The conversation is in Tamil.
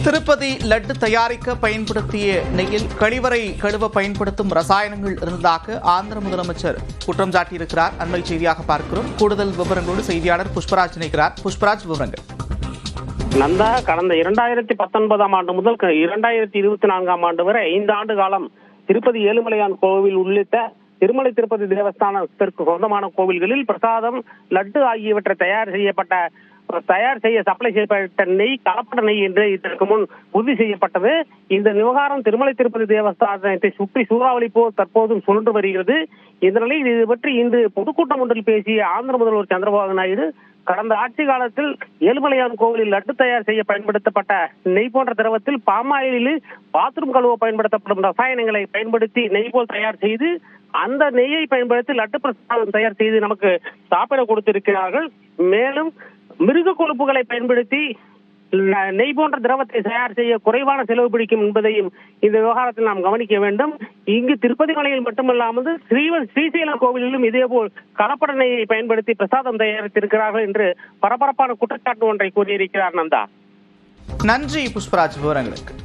திருப்பதி லட்டு தயாரிக்க பயன்படுத்திய நெய்யில் கழிவறை கழுவ பயன்படுத்தும் ரசாயனங்கள் இருந்ததாக ஆந்திர முதலமைச்சர் குற்றம் சாட்டியிருக்கிறார். அண்மை செய்தியாக பார்க்கிறோம். கூடுதல் விவரங்களோடு செய்தியாளர் புஷ்பராஜ் இணைக்கிறார். புஷ்பராஜ், விவரங்கள். நந்தா, கடந்த 2019 ஆண்டு முதல் 2024 ஆண்டு வரை 5 ஆண்டு காலம் திருப்பதி ஏழுமலையான் கோவில் உள்ளிட்ட திருமலை திருப்பதி தேவஸ்தானத்திற்கு சொந்தமான கோவில்களில் பிரசாதம், லட்டு ஆகியவற்றை தயார் செய்ய சப்ளை செய்யப்பட்ட நெய் கலப்பட நெய் என்று இதற்கு முன் உறுதி செய்யப்பட்டது. இந்த விவகாரம் திருமலை திருப்பதி தேவஸ்தானத்தை சுற்றி சூறாவளி போல் தற்போதும் சுழன்று வருகிறது. இந்த நிலையில் இது பற்றி இன்று பொதுக்கூட்டம் ஒன்றில் பேசிய ஆந்திர முதல்வர் சந்திரபாபு நாயுடு, கடந்த ஆட்சி காலத்தில் ஏழுமலையான் கோவிலில் லட்டு தயார் செய்ய பயன்படுத்தப்பட்ட நெய் போன்ற திரவத்தில் பாமாயிலில் பாத்ரூம் கழுவ பயன்படுத்தப்படும் ரசாயனங்களை பயன்படுத்தி நெய் போல் தயார் செய்து அந்த நெய்யை பயன்படுத்தி லட்டு பிரசாதம் தயார் செய்து நமக்கு சாப்பிட கொடுத்திருக்கிறார்கள். மேலும் மிருக கொழுப்புகளை பயன்படுத்தி நெய் போன்ற திரவத்தை தயார் செய்ய குறைவான செலவு பிடிக்கும் என்பதையும் இந்த விவகாரத்தில் நாம் கவனிக்க வேண்டும். இங்கு திருப்பதி மலையில் மட்டுமல்லாமல் ஸ்ரீசைலம் கோவிலிலும் இதேபோல் கலப்பட நெய்யை பயன்படுத்தி பிரசாதம் தயாரித்திருக்கிறார்கள் என்று பரபரப்பான குற்றச்சாட்டு ஒன்றை கூறியிருக்கிறார். நந்தா, நன்றி புஷ்பராஜ், விவரங்களுக்கு.